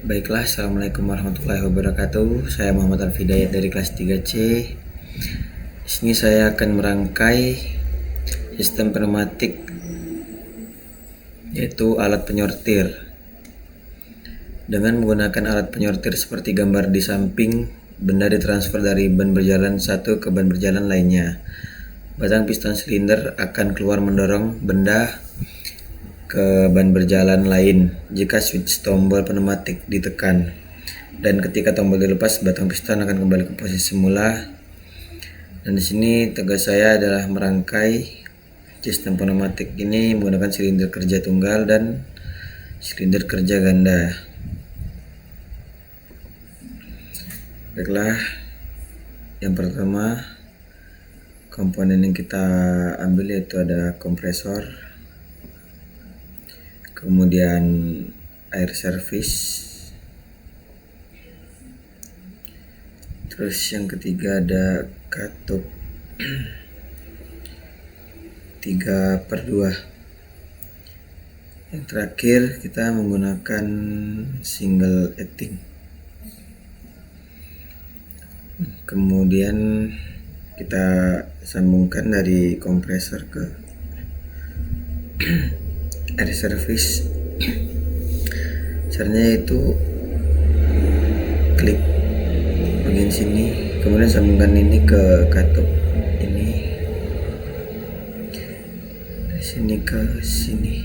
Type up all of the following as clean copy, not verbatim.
Baiklah, Assalamualaikum warahmatullahi wabarakatuh. Saya Muhammad Al-Fidayat dari kelas 3C. Di sini saya akan merangkai sistem pneumatik, yaitu alat penyortir. Dengan menggunakan alat penyortir seperti gambar di samping, benda ditransfer dari ban berjalan satu ke ban berjalan lainnya. Batang piston silinder akan keluar mendorong benda ke ban berjalan lain jika switch tombol pneumatik ditekan, dan ketika tombol dilepas, batang piston akan kembali ke posisi semula. Dan di sini tugas saya adalah merangkai sistem pneumatik ini menggunakan silinder kerja tunggal dan silinder kerja ganda. Baiklah, yang pertama komponen yang kita ambil yaitu ada kompresor, kemudian air service, terus yang ketiga ada katup 3/2. Yang terakhir kita menggunakan single acting. Kemudian kita sambungkan dari kompresor ke air service. Caranya itu klik bagian sini, kemudian sambungkan ini ke katup ini, dari sini ke sini.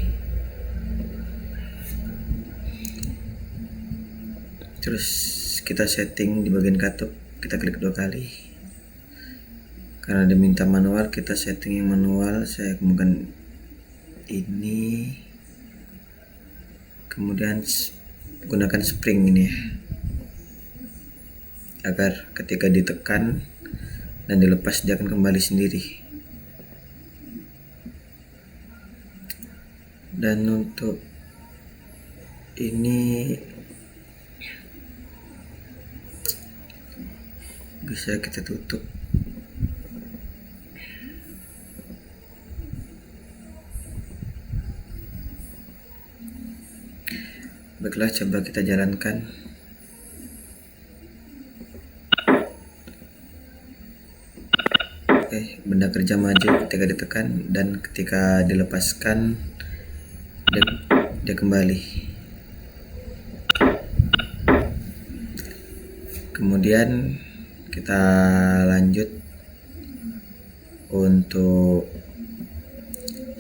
Terus kita setting di bagian katup, kita klik 2 kali. Karena diminta manual, kita setting yang manual. Saya kemudian ini, kemudian gunakan spring ini ya, agar ketika ditekan dan dilepas dia akan kembali sendiri. Dan untuk ini bisa kita tutup. Baiklah, coba kita jalankan. Oke, benda kerja maju ketika ditekan, dan ketika dilepaskan dia kembali. Kemudian kita lanjut untuk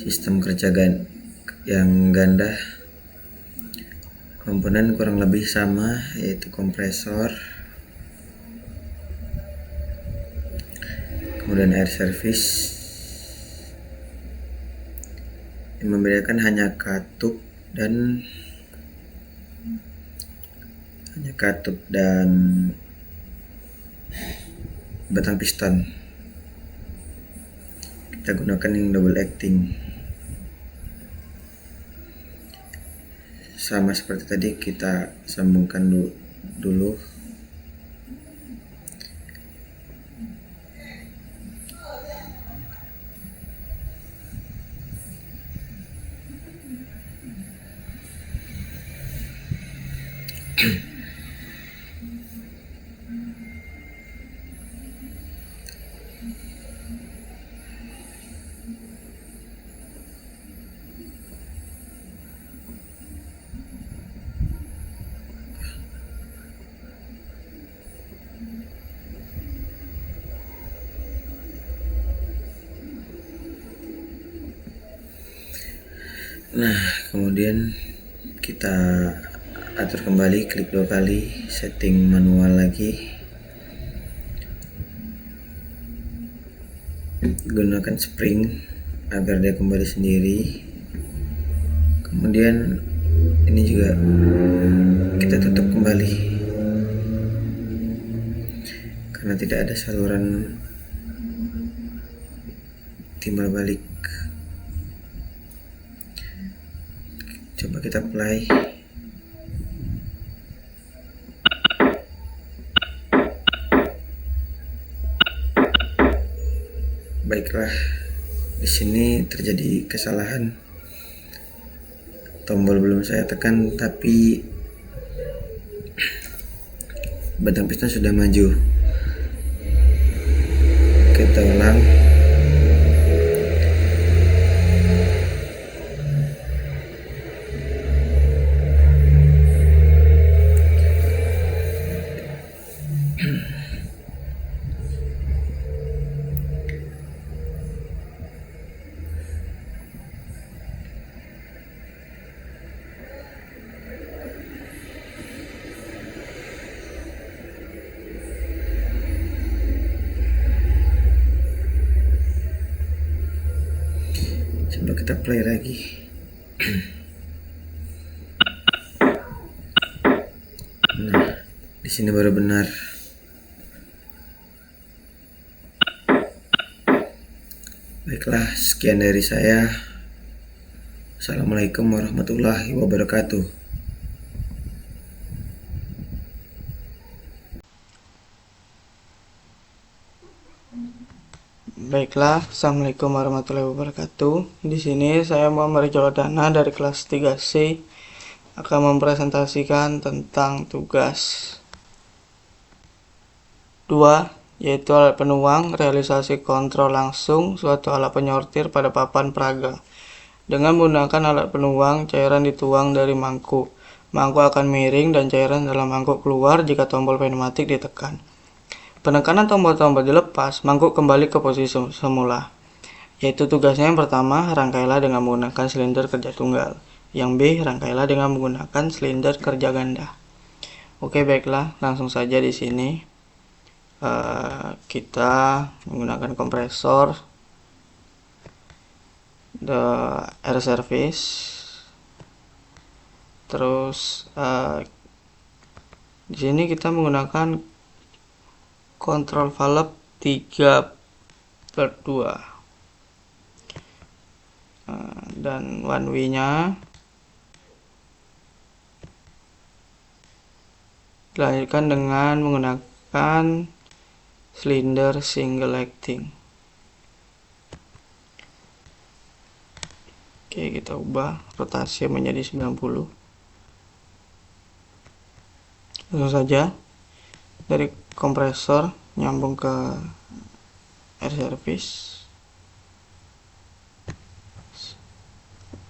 sistem kerja yang ganda. Komponen kurang lebih sama, yaitu kompresor, kemudian air service. Yang membedakan hanya katup dan batang piston. Kita gunakan yang double acting. Sama seperti tadi, kita sambungkan dulu. Nah, kemudian kita atur kembali, klik 2 kali, setting manual lagi. Gunakan spring agar dia kembali sendiri. Kemudian ini juga kita tutup kembali karena tidak ada saluran timbal balik. Coba kita play. Baiklah, di sini terjadi kesalahan. Tombol belum saya tekan, tapi batang piston sudah maju. Kita ulang. Coba kita play lagi. Nah, di sini baru benar. Baiklah, sekian dari saya. Assalamualaikum warahmatullahi wabarakatuh. Baiklah, Assalamualaikum warahmatullahi wabarakatuh. Di sini saya Muhammad Jawardana dari kelas 3C akan mempresentasikan tentang tugas 2, yaitu alat penuang, realisasi kontrol langsung suatu alat penyortir pada papan peraga. Dengan menggunakan alat penuang, cairan dituang dari mangkuk. Mangkuk akan miring dan cairan dalam mangkuk keluar jika tombol pneumatik ditekan. Penekanan tombol-tombol dilepas, mangkuk kembali ke posisi semula. Yaitu tugasnya yang pertama, rangkailah dengan menggunakan silinder kerja tunggal. Yang B, rangkailah dengan menggunakan silinder kerja ganda. Oke, baiklah, langsung saja di sini kita menggunakan kompresor, the air service. Terus di sini kita menggunakan kontrol valve 3/2. Dan one way nya dilanjutkan dengan menggunakan silinder single acting. Oke, kita ubah rotasi menjadi 90. Langsung saja dari kompresor nyambung ke air service,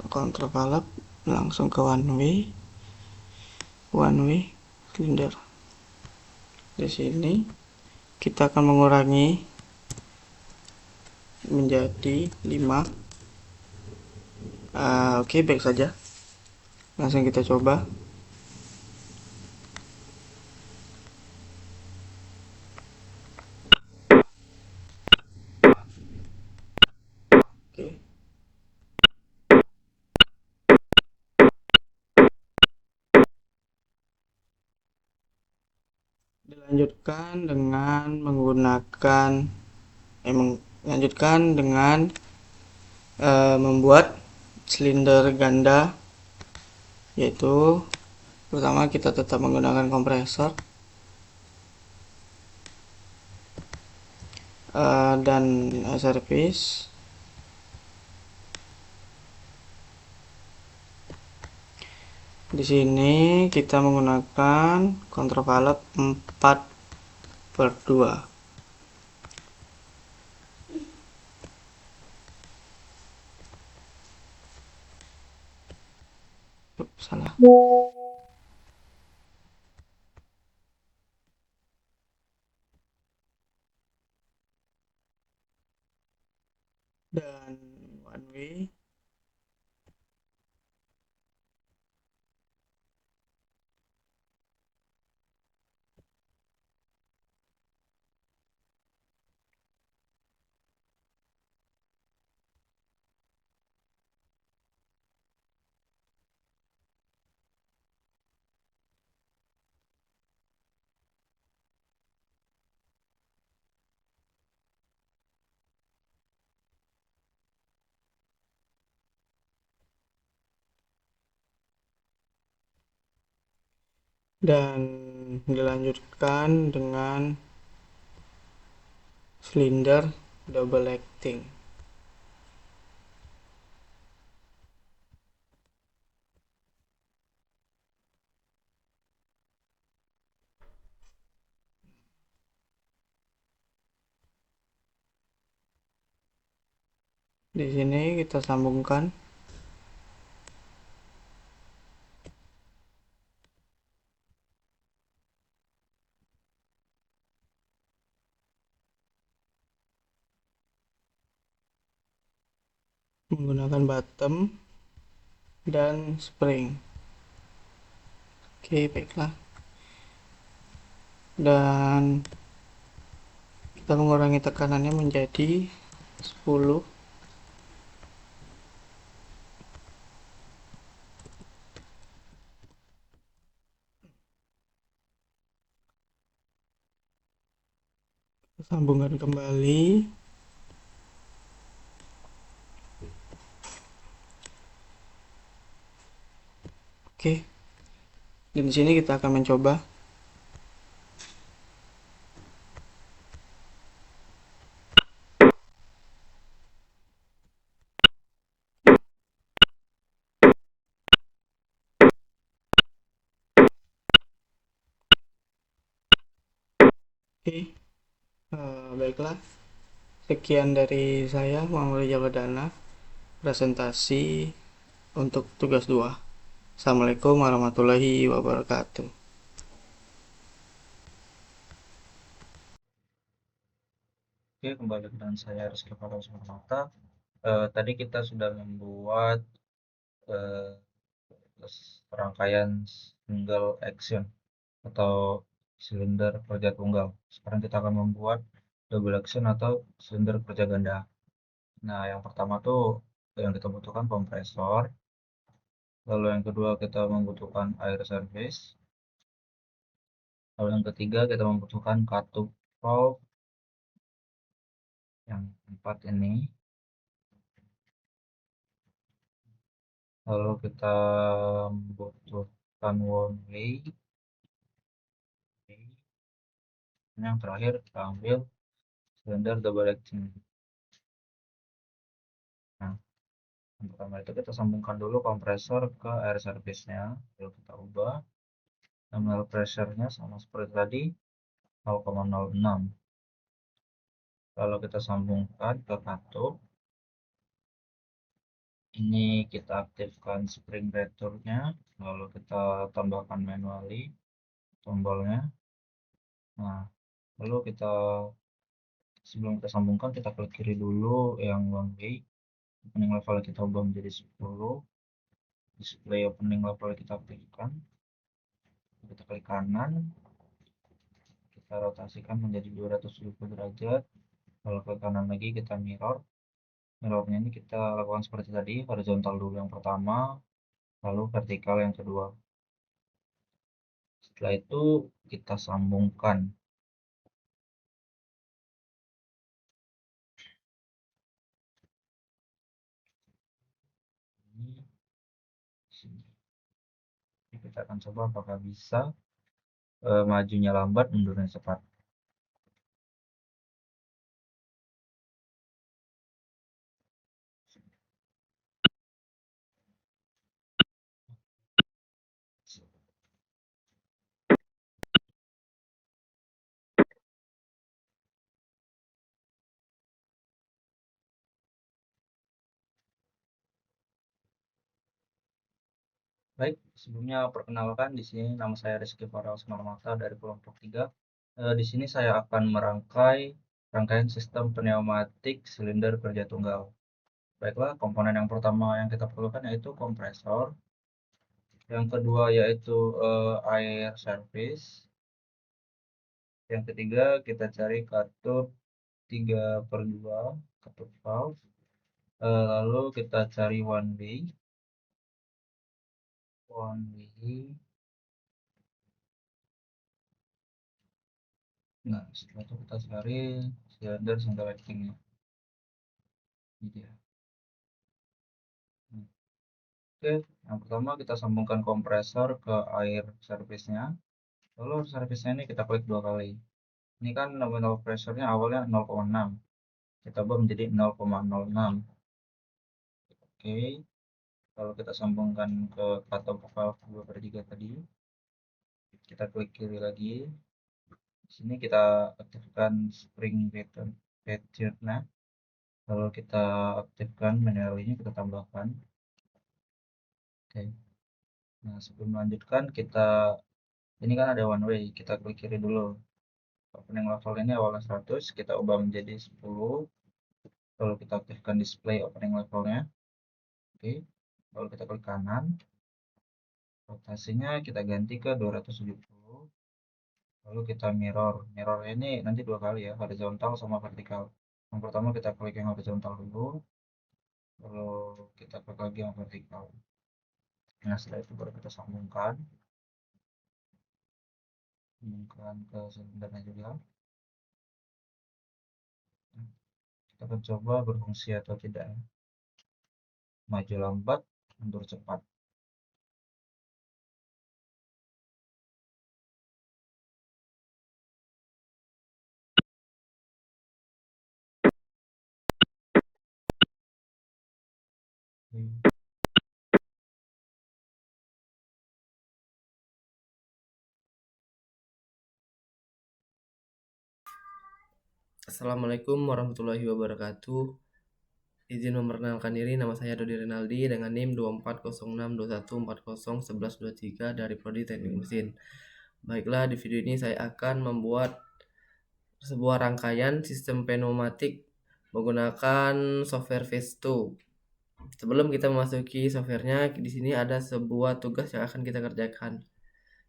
kontrol valve langsung ke one way silinder. Di sini kita akan mengurangi menjadi 5. Oke, baik saja. Langsung kita coba. Oke. Dilanjutkan dengan membuat silinder ganda, yaitu pertama kita tetap menggunakan kompresor dan service. Di sini kita menggunakan kontrol valve 4/2. Salah. Dan one way. Dan dilanjutkan dengan silinder double acting. Di sini kita sambungkan menggunakan bottom dan spring. Oke, baiklah. Dan kita mengurangi tekanannya menjadi 10. Sambungkan kembali. Oke. Dan di sini kita akan mencoba. Oke. Baiklah. Sekian dari saya, Muhammad Jawadana, presentasi untuk tugas 2. Assalamualaikum warahmatullahi wabarakatuh. Oke, kembali dengan saya Rizky Farel Sumarmata. Tadi kita sudah membuat eh, rangkaian single action atau silinder kerja tunggal. Sekarang kita akan membuat double action atau silinder kerja ganda. Nah, yang pertama tuh yang kita butuhkan kompresor. Lalu yang kedua kita membutuhkan air service. Lalu yang ketiga kita membutuhkan katup valve yang empat ini. Lalu kita membutuhkan one way. Yang terakhir kita ambil silinder double action. Nah, yang pertama itu kita sambungkan dulu kompresor ke air service-nya. Lalu kita ubah nominal pressure-nya sama seperti tadi 0,06. Lalu kita sambungkan ke katup. Ini kita aktifkan spring return-nya. Lalu kita tambahkan manually tombolnya. Nah, lalu sebelum kita sambungkan kita klik kiri dulu yang one way. Opening level kita ubah menjadi 10. Display opening level kita aktifkan. Kita klik kanan, kita rotasikan menjadi 270 derajat. Lalu ke kanan lagi kita mirrornya ini kita lakukan seperti tadi, horizontal dulu yang pertama, lalu vertikal yang kedua. Setelah itu kita sambungkan. Ini sini. Kita akan coba apakah bisa majunya lambat, mundurnya cepat. Baik, sebelumnya perkenalkan di sini nama saya Rizky Farel Sumarmata dari kelompok 3. Di sini saya akan merangkai rangkaian sistem pneumatik silinder kerja tunggal. Baiklah, komponen yang pertama yang kita perlukan yaitu kompresor. Yang kedua yaitu air service. Yang ketiga kita cari katup 3/2, katup valve. Lalu kita cari one way. One way. Nah, setelah itu kita cari silinder single acting-nya. Ini dia. Oke, yang pertama kita sambungkan kompresor ke air service-nya. Lalu service-nya ini kita klik 2 kali. Ini kan nominal pressure-nya awalnya 0,6. Kita ubah menjadi 0,06. Oke, lalu kita sambungkan ke katup valve 2/3 tadi. Kita klik kiri lagi. Di sini kita aktifkan spring return. Nah, Kalau kita aktifkan manually-nya, kita tambahkan. Oke. Nah, sebelum melanjutkan, ini kan ada one way, kita klik kiri dulu. Opening level ini awalnya 100, kita ubah menjadi 10. Lalu kita aktifkan display opening levelnya. Oke. Lalu kita klik kanan. Rotasinya kita ganti ke 270. Lalu kita mirror. Mirror ini nanti 2 kali ya, horizontal sama vertikal. Yang pertama kita klik yang horizontal dulu. Lalu kita klik lagi yang vertikal. Nah, setelah itu baru kita sambungkan ke silindernya juga. Kita akan coba berfungsi atau tidak. Maju lambat, mundur cepat. Assalamualaikum warahmatullahi wabarakatuh. Izin memperkenalkan diri, nama saya Dodi Rinaldi dengan NIM 240621401123 dari Prodi Teknik Mesin. Baiklah, di video ini saya akan membuat sebuah rangkaian sistem pneumatik menggunakan software Vesto. Sebelum kita memasuki softwarenya, di sini ada sebuah tugas yang akan kita kerjakan,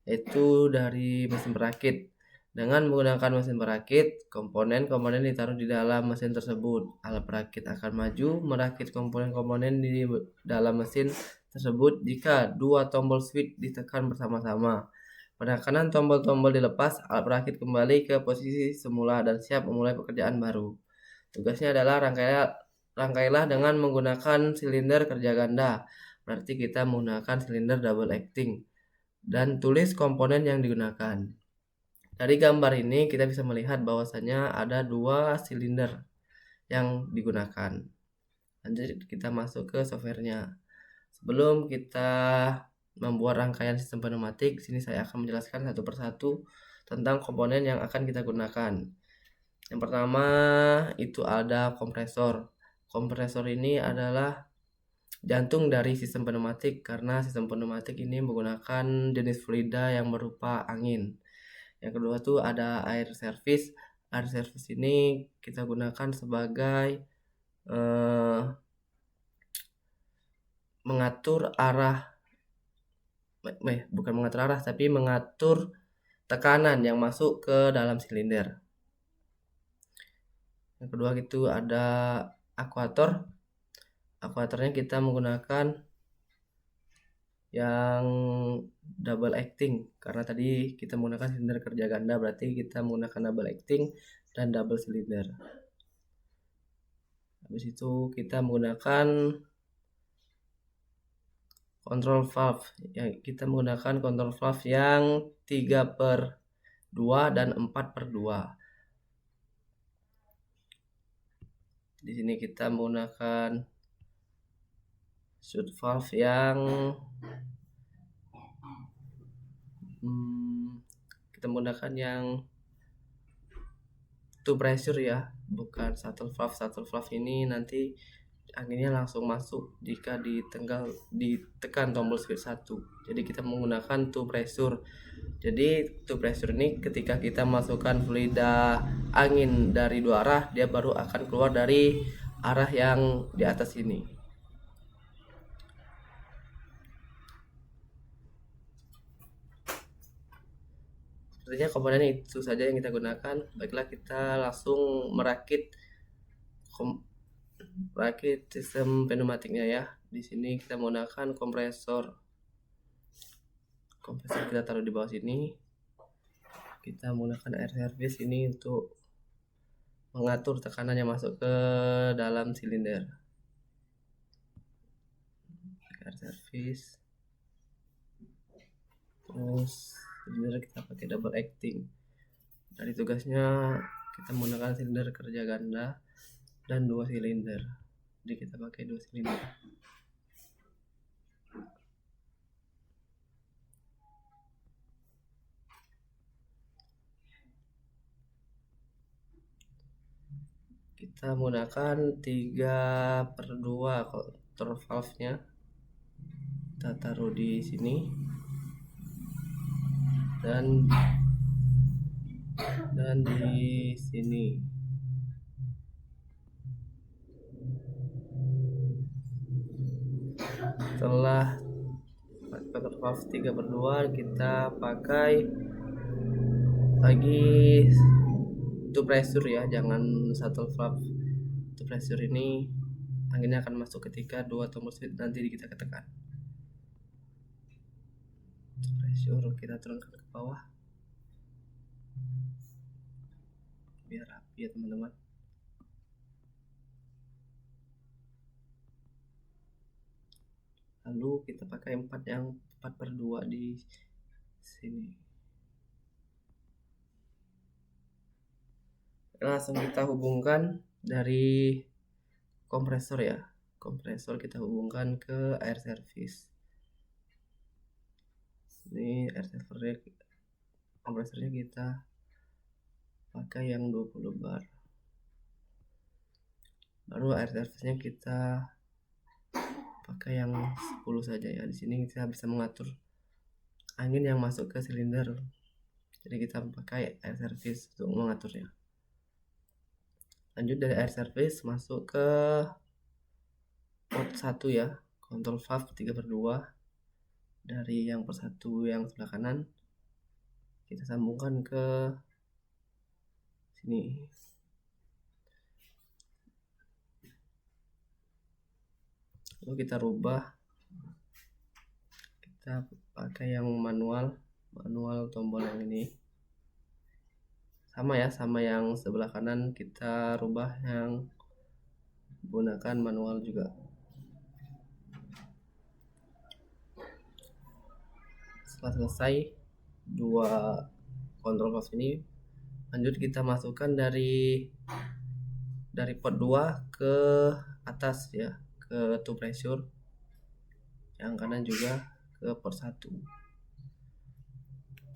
yaitu dari mesin perakit. Dengan menggunakan mesin perakit, komponen-komponen ditaruh di dalam mesin tersebut. Alat perakit akan maju merakit komponen-komponen di dalam mesin tersebut jika dua tombol switch ditekan bersama-sama. Penekanan tombol-tombol dilepas, alat perakit kembali ke posisi semula dan siap memulai pekerjaan baru. Tugasnya adalah rangkailah dengan menggunakan silinder kerja ganda. Berarti kita menggunakan silinder double acting. Dan tulis komponen yang digunakan. Dari gambar ini kita bisa melihat bahwasanya ada 2 silinder yang digunakan. Lanjut kita masuk ke softwarenya. Sebelum kita membuat rangkaian sistem pneumatik, di sini saya akan menjelaskan satu persatu tentang komponen yang akan kita gunakan. Yang pertama itu ada kompresor. Kompresor ini adalah jantung dari sistem pneumatik karena sistem pneumatik ini menggunakan jenis fluida yang berupa angin. Yang kedua tuh ada air service. Air service ini kita gunakan sebagai mengatur arah, bukan mengatur arah, tapi mengatur tekanan yang masuk ke dalam silinder. Yang kedua itu ada akuator. Akuatornya kita menggunakan yang double acting karena tadi kita menggunakan silinder kerja ganda, berarti kita menggunakan double acting dan double silinder. Habis itu kita menggunakan control valve. Yang kita menggunakan control valve yang 3/2 dan 4/2. Di sini kita menggunakan shoot valve yang kita menggunakan yang two pressure ya, bukan shuttle valve. Shuttle valve ini nanti anginnya langsung masuk jika ditekan tombol switch 1. Jadi kita menggunakan two pressure. Jadi two pressure ini ketika kita masukkan fluida angin dari 2 arah, dia baru akan keluar dari arah yang di atas ini. Sebenarnya komponennya itu saja yang kita gunakan. Baiklah, kita langsung merakit sistem pneumatiknya ya. Di sini kita menggunakan kompresor. Kompresor kita taruh di bawah sini. Kita menggunakan air service ini untuk mengatur tekanan yang masuk ke dalam silinder. Air service. Terus silinder kita pakai double acting. Dari tugasnya kita menggunakan silinder kerja ganda dan 2 silinder. Jadi kita pakai 2 silinder. kita menggunakan 3/2 control valve-nya. Kita taruh di sini dan di sini. Setelah control valve 3/2, kita pakai lagi two pressure ya, jangan satu valve. Two pressure ini anginnya akan masuk ketika 2 tombol switch nanti kita tekan. Two pressure kita turunkan ke bawah biar rapi ya teman-teman. Lalu kita pakai 4/2 di sini. Langsung kita hubungkan dari kompresor ya. Kompresor kita hubungkan ke air service. Ini air servernya, kompresornya kita pakai yang 20 bar. Lalu air service-nya kita pakai yang 10 saja ya. Di sini kita bisa mengatur angin yang masuk ke silinder. Jadi kita pakai air service untuk mengaturnya. Lanjut dari air service masuk ke port 1 ya, control valve 3/2. Dari yang port 1 yang sebelah kanan kita sambungkan ke sini. Lalu kita rubah, kita pakai yang manual tombol yang ini. Sama ya, sama yang sebelah kanan kita rubah yang menggunakan manual juga. Setelah selesai 2 control valve ini, lanjut kita masukkan dari port 2 ke atas ya, ke two pressure. Yang kanan juga ke port 1.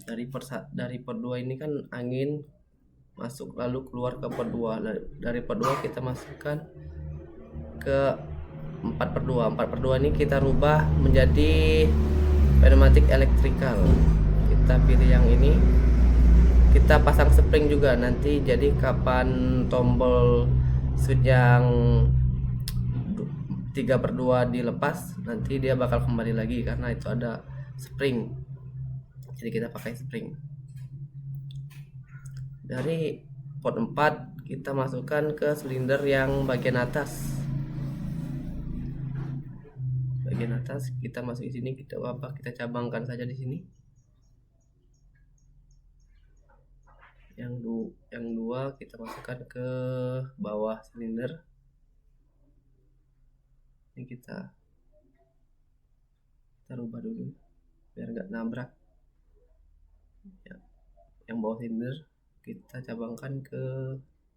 Dari port 2 ini kan angin masuk lalu keluar ke port 2. Dari port 2 kita masukkan ke 4/2. 4/2 ini kita rubah menjadi pneumatic electrical. Kita pilih yang ini. Kita pasang spring juga nanti, jadi kapan tombol switch yang 3/2 dilepas, nanti dia bakal kembali lagi karena itu ada spring. Jadi kita pakai spring. Dari port 4 kita masukkan ke silinder yang bagian atas. Bagian atas kita masuk di sini, kita cabangkan saja di sini. Yang dua kita masukkan ke bawah silinder. Ini kita rubah dulu biar nggak nabrak ya. Yang bawah silinder kita cabangkan ke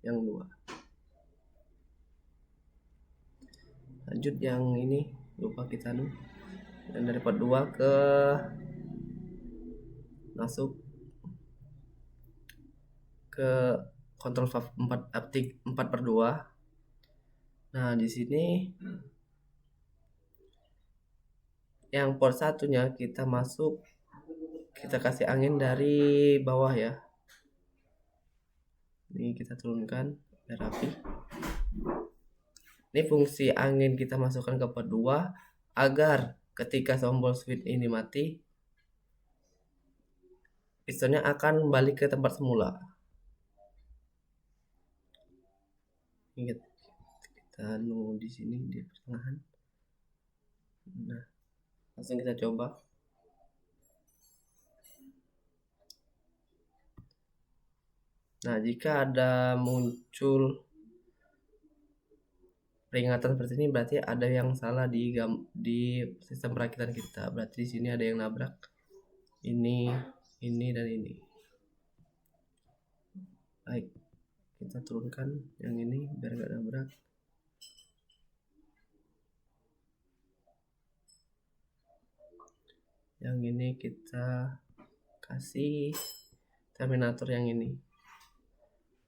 yang 2. Lanjut yang ini lupa kita dan dari port 2 ke masuk ke control valve 4/2. Nah, di sini yang port 1-nya kita masuk, kita kasih angin dari bawah ya. Ini kita turunkan biar rapi. Ini fungsi angin kita masukkan ke port 2 agar ketika tombol switch ini mati, pistonnya akan balik ke tempat semula. Ingat, kita di sini di pertengahan. Nah, langsung kita coba. Nah, jika ada muncul peringatan seperti ini, berarti ada yang salah di sistem perakitan kita. Berarti di sini ada yang nabrak ini dan ini. Baik, kita turunkan yang ini biar nggak nabrak. Yang ini kita kasih terminator yang ini.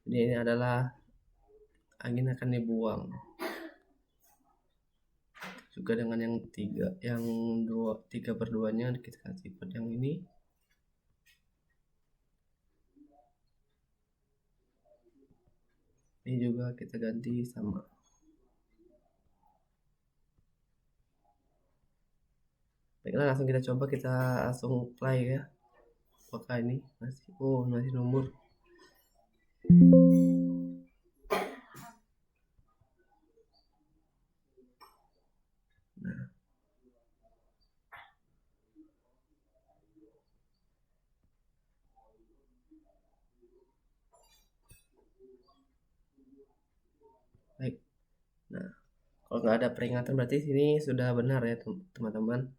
Jadi ini adalah angin akan dibuang. Juga dengan yang 3/2-nya kita kasih pada yang ini. Ini juga kita ganti sama. Baiklah, langsung kita coba, kita langsung play ya. Apakah ini masih nomor. Nah, baik. Nah, kalau nggak ada peringatan berarti sini sudah benar ya teman-teman.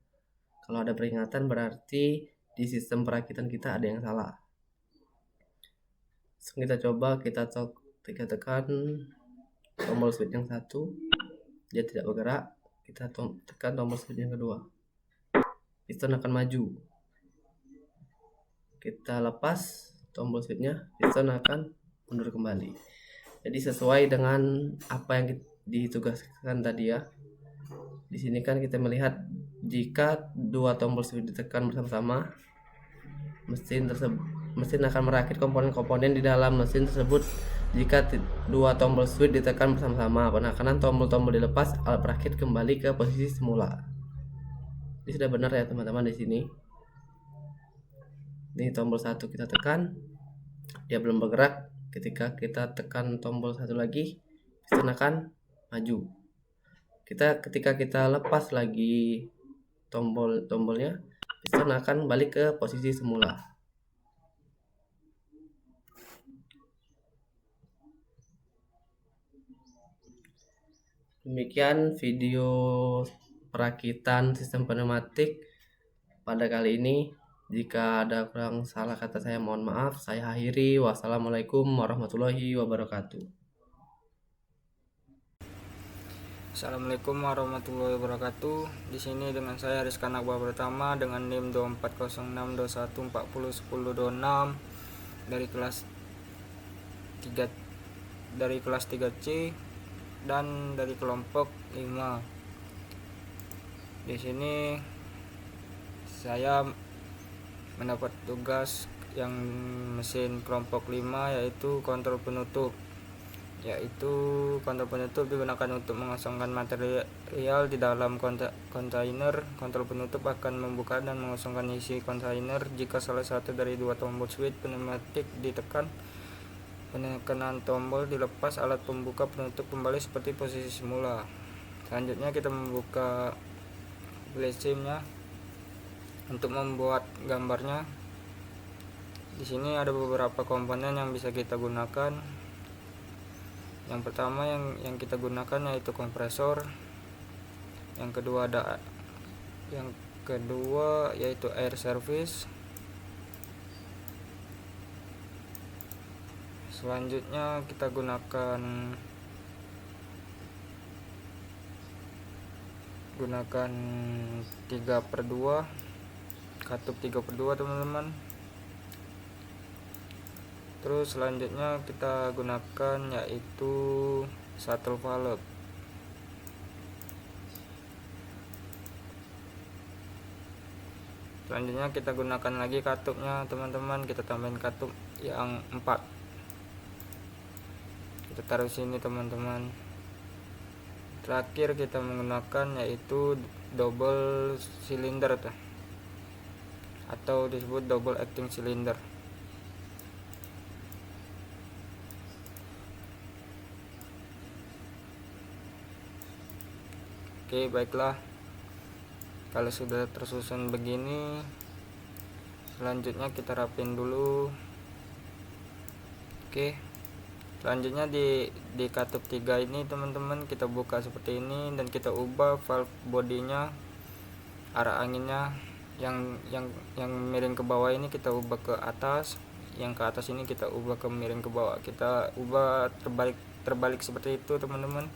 Kalau ada peringatan berarti di sistem perakitan kita ada yang salah. Langsung kita coba, kita tekan tombol switch yang satu, dia tidak bergerak. Kita tekan tombol switch yang kedua, piston akan maju. Kita lepas tombol switchnya, piston akan mundur kembali. Jadi sesuai dengan apa yang ditugaskan tadi ya. Di sini kan kita melihat jika dua tombol switch ditekan bersama-sama, mesin akan merakit komponen-komponen di dalam mesin tersebut. Jika dua tombol switch ditekan bersama-sama, penekanan tombol-tombol dilepas, alat perakit kembali ke posisi semula. Ini sudah benar ya teman-teman di sini. Ini tombol 1 kita tekan, dia belum bergerak. Ketika kita tekan tombol 1 lagi, piston akan maju. Ketika kita lepas lagi tombolnya, piston akan balik ke posisi semula. Demikian video perakitan sistem pneumatik pada kali ini. Jika ada kurang salah kata saya mohon maaf. Saya akhiri. Wassalamualaikum warahmatullahi wabarakatuh. Assalamualaikum warahmatullahi wabarakatuh. Di sini dengan saya Rizkan Akbar Pertama dengan NIM 240621401026 dari kelas 3C dan dari kelompok 5. Di sini saya mendapat tugas yang mesin kelompok 5 yaitu kontrol penutup. Kontrol penutup digunakan untuk mengosongkan material di dalam kontainer. Kontrol penutup akan membuka dan mengosongkan isi kontainer jika salah satu dari dua tombol switch pneumatik ditekan. Penekanan tombol dilepas, alat pembuka penutup kembali seperti posisi semula. Selanjutnya kita membuka flashlight-nya untuk membuat gambarnya. Di sini ada beberapa komponen yang bisa kita gunakan. Yang pertama yang kita gunakan yaitu kompresor. Yang kedua yaitu air service. Selanjutnya kita gunakan 3/2, katup 3/2 teman-teman. Terus selanjutnya kita gunakan yaitu shuttle valve. Selanjutnya kita gunakan lagi katupnya teman-teman. Kita tambahin katup yang 4. Kita taruh sini teman-teman. Terakhir kita menggunakan yaitu double cylinder atau disebut double acting cylinder. Oke, baiklah. Kalau sudah tersusun begini, selanjutnya kita rapin dulu. Oke. Selanjutnya di katup 3 ini teman-teman kita buka seperti ini dan kita ubah valve bodinya, arah anginnya yang miring ke bawah ini kita ubah ke atas, yang ke atas ini kita ubah ke miring ke bawah. Kita ubah terbalik seperti itu teman-teman.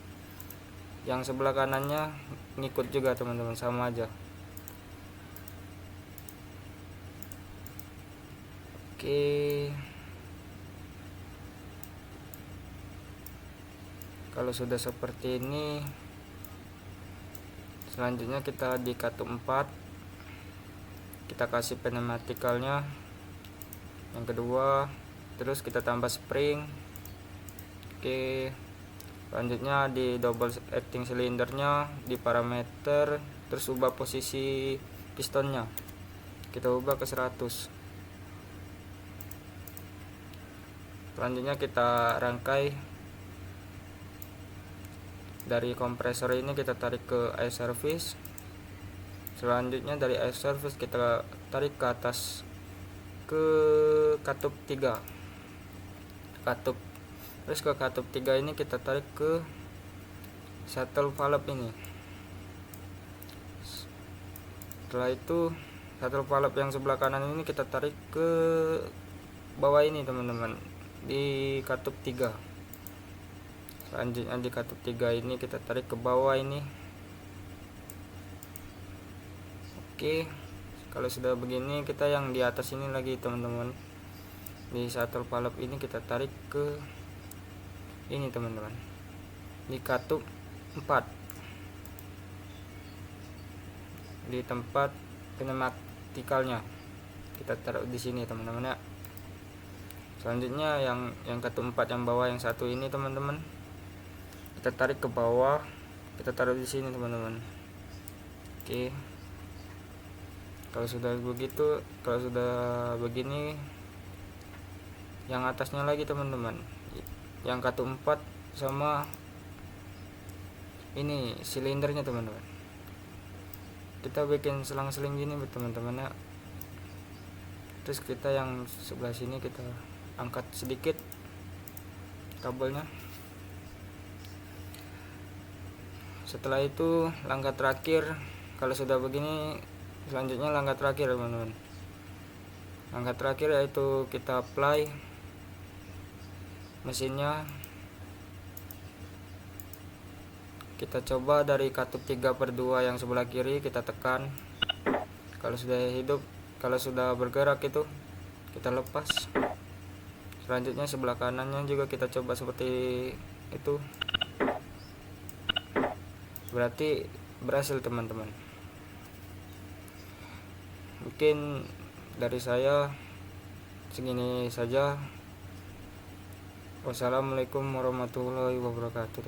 Yang sebelah kanannya ngikut juga teman-teman, sama aja. Oke. Kalau sudah seperti ini, selanjutnya kita di katup 4 kita kasih pneumatikalnya yang kedua, terus kita tambah spring. Oke, selanjutnya di double acting silindernya di parameter, terus ubah posisi pistonnya, kita ubah ke 100. Selanjutnya kita rangkai dari kompresor ini, kita tarik ke air service. Selanjutnya dari air service kita tarik ke atas ke katup 3 katup, terus ke katup 3 ini kita tarik ke shuttle valve ini. Setelah itu shuttle valve yang sebelah kanan ini kita tarik ke bawah ini teman-teman, di katup 3. Selanjutnya di katup 3 ini kita tarik ke bawah ini. Oke, kalau sudah begini kita yang di atas ini lagi teman-teman, di shuttle valve ini kita tarik ke ini teman-teman, di katup 4, di tempat pneumatikalnya kita taruh di sini teman-teman ya. Selanjutnya yang katup 4 yang bawah yang satu ini teman-teman, kita tarik ke bawah, kita taruh di sini teman-teman. Oke, kalau sudah begitu, kalau sudah begini, yang atasnya lagi teman-teman, yang katup 4 sama ini silindernya teman-teman, kita bikin selang-seling gini teman-teman ya. Terus kita yang sebelah sini kita angkat sedikit kabelnya. Setelah itu langkah terakhir, kalau sudah begini, selanjutnya langkah terakhir teman-teman. Langkah terakhir yaitu kita apply mesinnya. Kita coba dari katup 3/2 yang sebelah kiri, kita tekan. Kalau sudah hidup, kalau sudah bergerak itu kita lepas. Selanjutnya sebelah kanannya juga kita coba seperti itu. Berarti berhasil teman-teman. Mungkin dari saya segini saja. Wassalamualaikum warahmatullahi wabarakatuh.